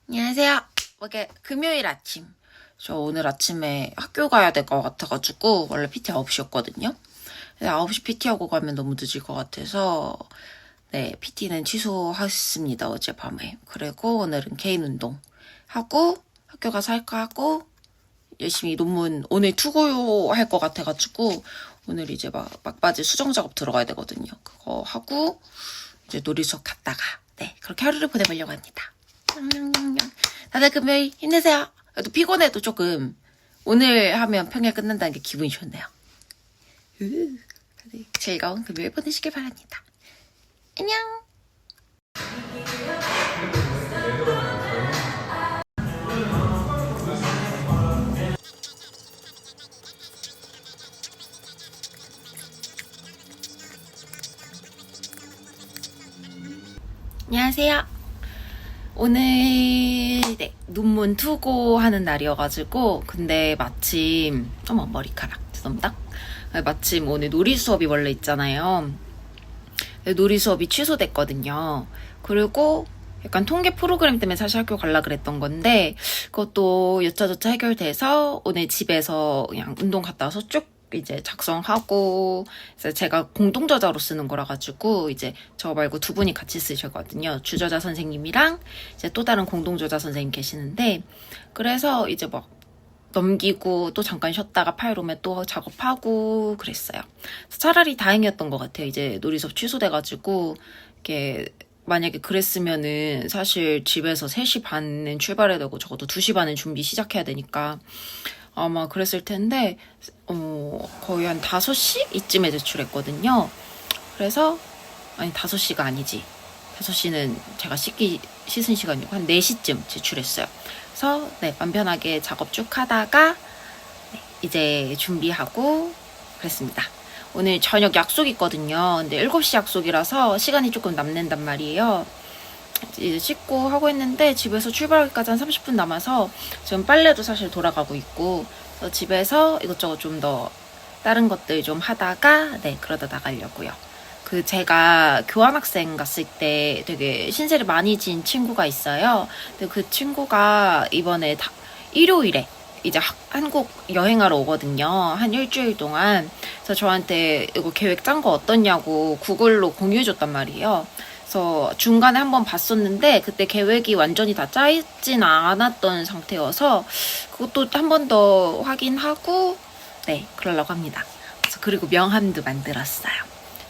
안녕하세요. 이게 금요일 아침. 저 오늘 아침에 학교 가야 될 것 같아가지고 원래 PT 9시였거든요. 9시 PT하고 가면 너무 늦을 것 같아서 네, PT는 취소했습니다. 어젯밤에. 그리고 오늘은 개인 운동 하고 학교 가서 할까 하고 열심히 논문 오늘 투고 할 것 같아가지고 오늘 이제 막바지 수정 작업 들어가야 되거든요. 그거 하고 이제 놀이수업 갔다가 네, 그렇게 하루를 보내보려고 합니다. 다들 금요일 힘내세요. 또 피곤해도 조금 오늘 하면 평일 끝난다는 게 기분이 좋네요. 다들 즐거운 금요일 보내시길 바랍니다. 안녕. 안녕하세요. 오늘 네, 논문 투고하는 날이어가지고 근데 마침 어머 머리카락 죄송합니다. 마침 오늘 놀이 수업이 원래 있잖아요. 놀이 수업이 취소됐거든요. 그리고 약간 통계 프로그램 때문에 사실 학교 가려고 그랬던 건데 그것도 여차저차 해결돼서 오늘 집에서 그냥 운동 갔다 와서 쭉 이제 작성하고 제가 공동저자로 쓰는 거라 가지고 이제 저 말고 두 분이 같이 쓰셨거든요. 주저자 선생님이랑 이제 또 다른 공동저자 선생님 계시는데 그래서 이제 막 넘기고 또 잠깐 쉬었다가 파일 오면 또 작업하고 그랬어요. 차라리 다행이었던 것 같아요. 이제 놀이 수업 취소돼가지고 이렇게 만약에 그랬으면은 사실 집에서 3시 반엔 출발해야 되고 적어도 2시 반엔 준비 시작해야 되니까 아마 그랬을 텐데 거의 한 5시 이쯤에 제출했거든요. 그래서 아니 5시가 아니지. 5시는 제가 씻은 시간이고 한 4시쯤 제출했어요. 그래서 네, 맘 편하게 작업 쭉 하다가 네, 이제 준비하고 그랬습니다. 오늘 저녁 약속 있거든요. 근데 7시 약속이라서 시간이 조금 남는단 말이에요. 이제 씻고 하고 있는데 집에서 출발하기까지 한 30분 남아서 지금 빨래도 사실 돌아가고 있고 그래서 집에서 이것저것 좀 더 다른 것들 좀 하다가 네 그러다 나가려고요. 그 제가 교환학생 갔을 때 되게 신세를 많이 진 친구가 있어요. 근데 그 친구가 이번에 일요일에 이제 한국 여행하러 오거든요. 한 일주일 동안. 그래서 저한테 이거 계획 짠 거 어떠냐고 구글로 공유해줬단 말이에요. 그래서 중간에 한번 봤었는데 그때 계획이 완전히 다 짜있진 않았던 상태여서 그것도 한 번 더 확인하고 네 그러려고 합니다. 그래서 그리고 명함도 만들었어요.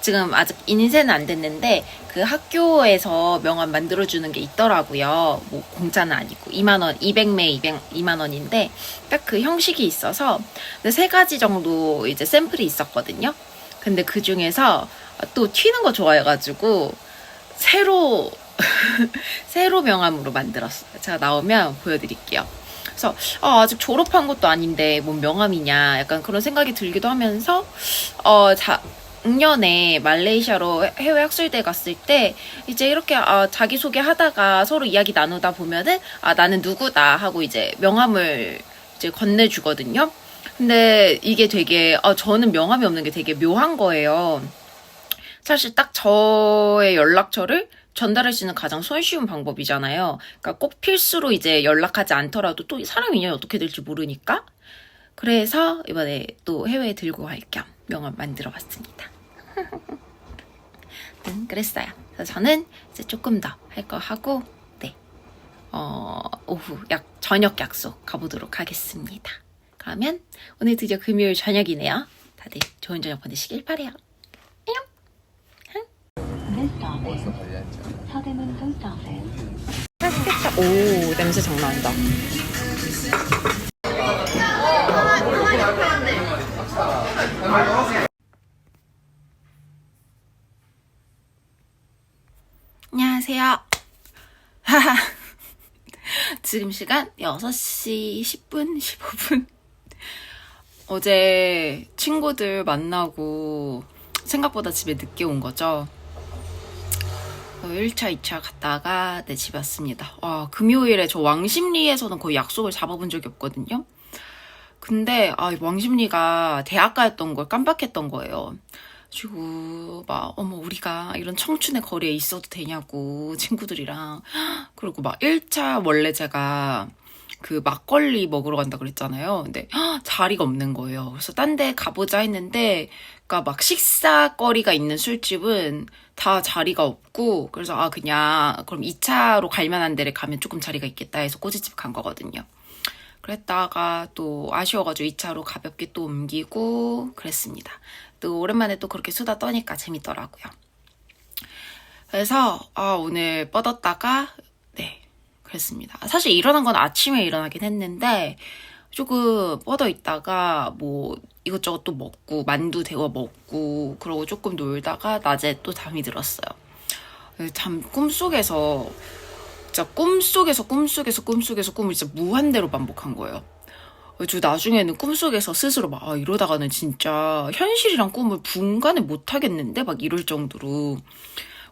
지금 아직 인쇄는 안 됐는데 그 학교에서 명함 만들어주는 게 있더라고요. 뭐 공짜는 아니고 2만원, 200매 2만원인데 딱 그 형식이 있어서 3가지 정도 이제 샘플이 있었거든요. 근데 그 중에서 또 튀는 거 좋아해가지고 새로 명함으로 만들었어요. 제가 나오면 보여드릴게요. 그래서 아직 졸업한 것도 아닌데 뭔 명함이냐 약간 그런 생각이 들기도 하면서 작년에 말레이시아로 해외 학술대 갔을 때 이제 이렇게 자기소개 하다가 서로 이야기 나누다 보면은 나는 누구다 하고 이제 명함을 이제 건네주거든요. 근데 이게 되게 저는 명함이 없는 게 되게 묘한 거예요. 사실 딱 저의 연락처를 전달할 수 있는 가장 손쉬운 방법이잖아요. 그러니까 꼭 필수로 이제 연락하지 않더라도 또 사람 인연이 어떻게 될지 모르니까. 그래서 이번에 또 해외에 들고 갈 겸 명함 만들어 봤습니다. 그랬어요. 그래서 저는 이제 조금 더 할 거 하고, 네. 오후 저녁 약속 가보도록 하겠습니다. 그러면 오늘 드디어 금요일 저녁이네요. 다들 좋은 저녁 보내시길 바래요. 안녕. 맛있겠다. 오, 냄새 장난 아니다. 안녕하세요. 지금 시간 6시 10분, 15분. 어제 친구들 만나고 생각보다 집에 늦게 온 거죠. 1차, 2차 갔다가 네, 집에 왔습니다. 금요일에 저 왕십리에서는 거의 약속을 잡아본 적이 없거든요. 근데 왕십리가 대학가였던 걸 깜빡했던 거예요. 그리고 막 어머 우리가 이런 청춘의 거리에 있어도 되냐고 친구들이랑. 그리고 막 1차 원래 제가 그 막걸리 먹으러 간다 그랬잖아요. 근데 자리가 없는 거예요. 그래서 딴 데 가보자 했는데 그러니까 막 식사거리가 있는 술집은 다 자리가 없고, 그래서 그냥 그럼 2차로 갈 만한 데를 가면 조금 자리가 있겠다 해서 꼬지집 간 거거든요. 그랬다가 또 아쉬워가지고 2차로 가볍게 또 옮기고 그랬습니다. 또 오랜만에 또 그렇게 수다 떠니까 재밌더라고요. 그래서 오늘 뻗었다가 네 그랬습니다. 사실 일어난 건 아침에 일어나긴 했는데 조금 뻗어 있다가 뭐 이것저것 또 먹고 만두 데워 먹고 그러고 조금 놀다가 낮에 또 잠이 들었어요. 꿈속에서 진짜 꿈속에서 꿈을 진짜 무한대로 반복한 거예요. 저 나중에는 꿈속에서 스스로 막 이러다가는 진짜 현실이랑 꿈을 분간을 못 하겠는데 막 이럴 정도로.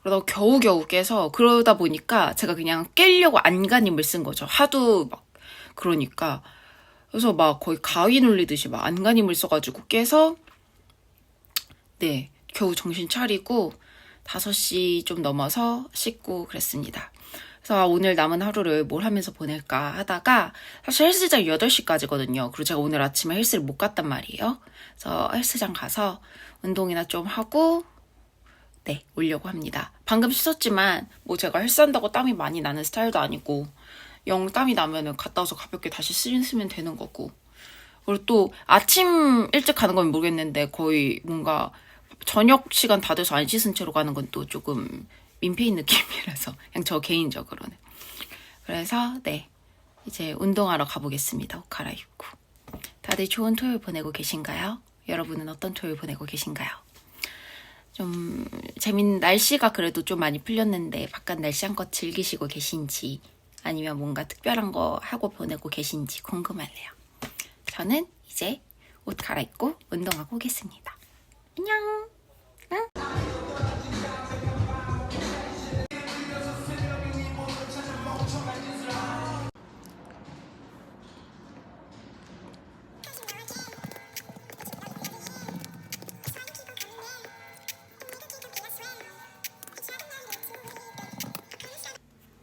그러다가 겨우겨우 깨서, 그러다 보니까 제가 그냥 깨려고 안간힘을 쓴 거죠. 하도 막 그러니까. 그래서 막 거의 가위 눌리듯이 막 안간힘을 써가지고 깨서 네 겨우 정신 차리고 5시 좀 넘어서 씻고 그랬습니다. 그래서 오늘 남은 하루를 뭘 하면서 보낼까 하다가, 사실 헬스장 8시까지거든요. 그리고 제가 오늘 아침에 헬스를 못 갔단 말이에요. 그래서 헬스장 가서 운동이나 좀 하고 네 오려고 합니다. 방금 씻었지만 뭐 제가 헬스한다고 땀이 많이 나는 스타일도 아니고, 영 땀이 나면은 갔다 와서 가볍게 다시 씻으면 되는 거고. 그리고 또 아침 일찍 가는 건 모르겠는데 거의 뭔가 저녁 시간 다 돼서 안 씻은 채로 가는 건 또 조금 민폐인 느낌이라서 그냥 저 개인적으로는. 그래서 네 이제 운동하러 가보겠습니다. 옷 갈아입고. 다들 좋은 토요일 보내고 계신가요? 여러분은 어떤 토요일 보내고 계신가요? 좀 재밌는, 날씨가 그래도 좀 많이 풀렸는데 바깥 날씨 한껏 즐기시고 계신지, 아니면 뭔가 특별한 거 하고 보내고 계신지 궁금하네요. 저는 이제 옷 갈아입고 운동하고 오겠습니다. 안녕. 응?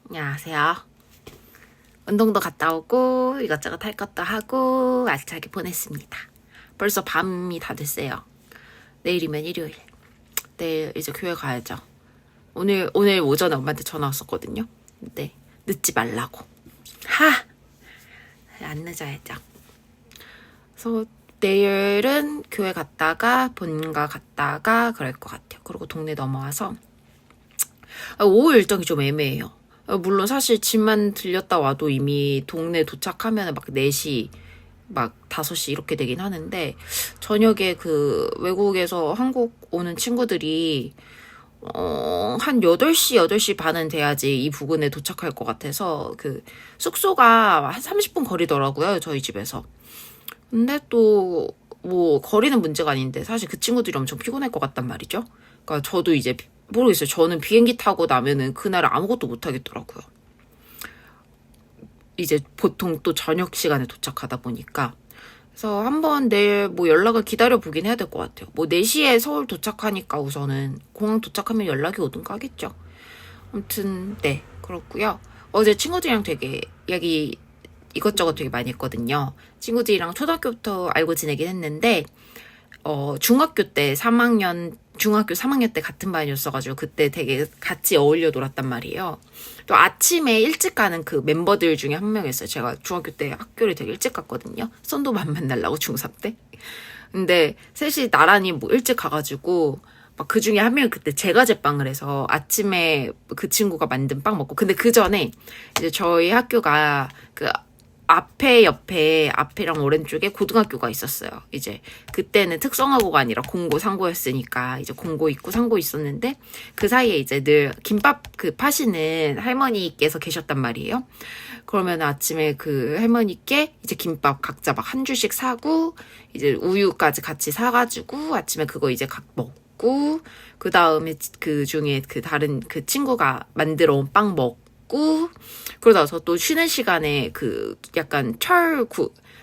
안녕하세요. 운동도 갔다 오고 이것저것 할 것도 하고 알차게 보냈습니다. 벌써 밤이 다 됐어요. 내일이면 일요일. 내일 이제 교회 가야죠. 오늘 오전에 엄마한테 전화 왔었거든요. 근데 늦지 말라고. 안 늦어야죠. 그래서 내일은 교회 갔다가 본가 갔다가 그럴 것 같아요. 그리고 동네 넘어와서 오후 일정이 좀 애매해요. 물론 사실 집만 들렸다 와도 이미 동네 도착하면 막 4시, 막 5시 이렇게 되긴 하는데, 저녁에 그 외국에서 한국 오는 친구들이 한 8시, 8시 반은 돼야지 이 부근에 도착할 것 같아서, 그 숙소가 한 30분 거리더라고요, 저희 집에서. 근데 또 뭐 거리는 문제가 아닌데 사실 그 친구들이 엄청 피곤할 것 같단 말이죠. 그러니까 저도 이제 모르겠어요. 저는 비행기 타고 나면은 그날 아무것도 못 하겠더라고요. 이제 보통 또 저녁 시간에 도착하다 보니까. 그래서 한번 내일 뭐 연락을 기다려 보긴 해야 될 것 같아요. 뭐 4시에 서울 도착하니까 우선은 공항 도착하면 연락이 오든가 하겠죠. 아무튼 네 그렇고요. 어제 친구들이랑 되게 이야기 이것저것 되게 많이 했거든요. 친구들이랑 초등학교부터 알고 지내긴 했는데 중학교 때 중학교 3학년 때 같은 반이었어가지고 그때 되게 같이 어울려 놀았단 말이에요. 또 아침에 일찍 가는 그 멤버들 중에 한 명이었어요. 제가 중학교 때 학교를 되게 일찍 갔거든요. 썬도만 만나려고 중3 때. 근데 셋이 나란히 뭐 일찍 가가지고 막 그 중에 한 명이 그때 제과 제빵을 해서 아침에 그 친구가 만든 빵 먹고, 근데 그 전에 이제 저희 학교가 그 앞에랑 오른쪽에 고등학교가 있었어요. 이제 그때는 특성화고가 아니라 공고 상고였으니까 이제 공고 있고 상고 있었는데, 그 사이에 이제 늘 김밥 그 파시는 할머니께서 계셨단 말이에요. 그러면 아침에 그 할머니께 이제 김밥 각자 막 한 줄씩 사고 이제 우유까지 같이 사가지고 아침에 그거 이제 각 먹고, 그 다음에 그 중에 그 다른 그 친구가 만들어 온 빵 먹고, 그러고 나서 또 쉬는 시간에 그 약간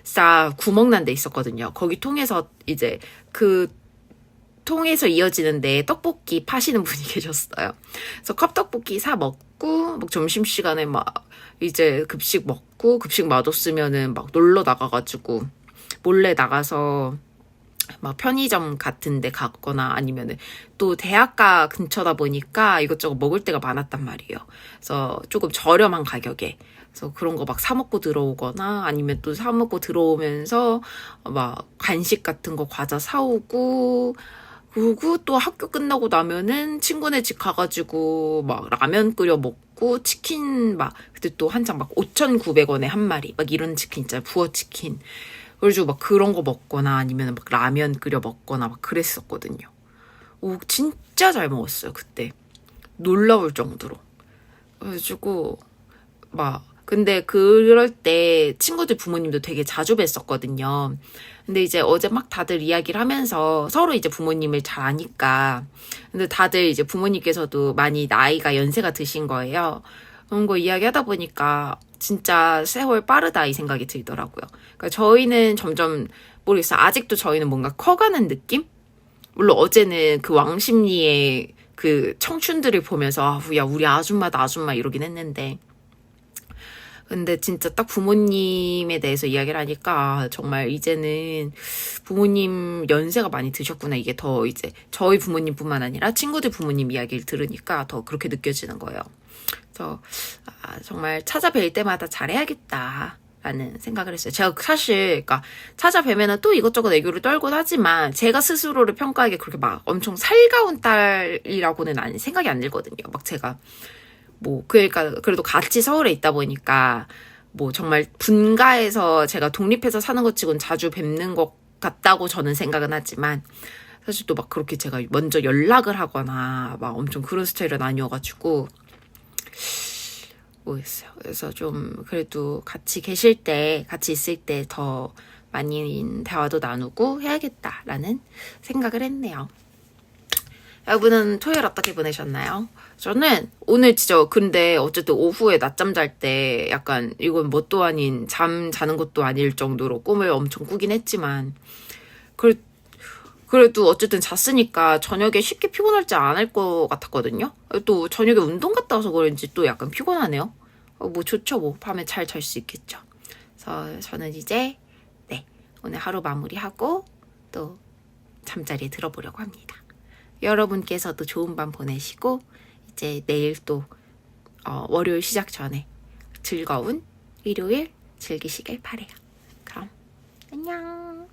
싹 구멍 난 데 있었거든요. 거기 통해서 이제 그 통해서 이어지는데 떡볶이 파시는 분이 계셨어요. 그래서 컵떡볶이 사 먹고 막 점심시간에 막 이제 급식 먹고 급식 맛없으면은 막 놀러 나가가지고 몰래 나가서 막 편의점 같은 데 갔거나 아니면은 또 대학가 근처다 보니까 이것저것 먹을 데가 많았단 말이에요. 그래서 조금 저렴한 가격에. 그래서 그런 거 막 사 먹고 들어오거나 아니면 또 사 먹고 들어오면서 막 간식 같은 거 과자 사오고 그리고 또 학교 끝나고 나면은 친구네 집 가가지고 막 라면 끓여 먹고 치킨 막 그때 또 한창 막 5,900원에 한 마리 막 이런 치킨 있잖아요. 부어 치킨. 그래가지고 막 그런 거 먹거나 아니면 막 라면 끓여 먹거나 막 그랬었거든요. 오, 진짜 잘 먹었어요, 그때. 놀라울 정도로. 그래가지고 막 근데 그럴 때 친구들 부모님도 되게 자주 뵀었거든요. 근데 이제 어제 막 다들 이야기를 하면서 서로 이제 부모님을 잘 아니까. 근데 다들 이제 부모님께서도 많이 나이가 연세가 드신 거예요. 그런 거 이야기하다 보니까 진짜 세월 빠르다 이 생각이 들더라고요. 그러니까 저희는 점점 모르겠어요. 아직도 저희는 뭔가 커가는 느낌? 물론 어제는 그 왕십리의 그 청춘들을 보면서 야 우리 아줌마다 아줌마 이러긴 했는데 근데 진짜 딱 부모님에 대해서 이야기를 하니까 정말 이제는 부모님 연세가 많이 드셨구나. 이게 더 이제 저희 부모님뿐만 아니라 친구들 부모님 이야기를 들으니까 더 그렇게 느껴지는 거예요. 그래서 정말 찾아뵐 때마다 잘해야겠다. 라는 생각을 했어요. 제가 사실, 그러니까 찾아뵈면은 또 이것저것 애교를 떨곤 하지만 제가 스스로를 평가하기에 그렇게 막 엄청 살가운 딸이라고는 생각이 안 들거든요. 막 제가 뭐 그러니까 그래도 같이 서울에 있다 보니까 뭐 정말 분가해서 제가 독립해서 사는 것 치고는 자주 뵙는 것 같다고 저는 생각은 하지만 사실 또 막 그렇게 제가 먼저 연락을 하거나 막 엄청 그런 스타일은 아니어가지고 모르겠어요. 그래서 좀 그래도 같이 계실 때 같이 있을 때 더 많이 대화도 나누고 해야겠다라는 생각을 했네요. 여러분은 토요일 어떻게 보내셨나요? 저는 오늘 진짜 근데 어쨌든 오후에 낮잠 잘 때 약간 이건 뭣도 아닌 잠 자는 것도 아닐 정도로 꿈을 엄청 꾸긴 했지만 그래도 어쨌든 잤으니까 저녁에 쉽게 피곤할지 않을 것 같았거든요. 또 저녁에 운동 갔다 와서 그런지 또 약간 피곤하네요. 뭐 좋죠 뭐 밤에 잘 잘 수 있겠죠. 그래서 저는 이제 네 오늘 하루 마무리하고 또 잠자리에 들어보려고 합니다. 여러분께서도 좋은 밤 보내시고 이제 내일 또 월요일 시작 전에 즐거운 일요일 즐기시길 바래요. 그럼 안녕.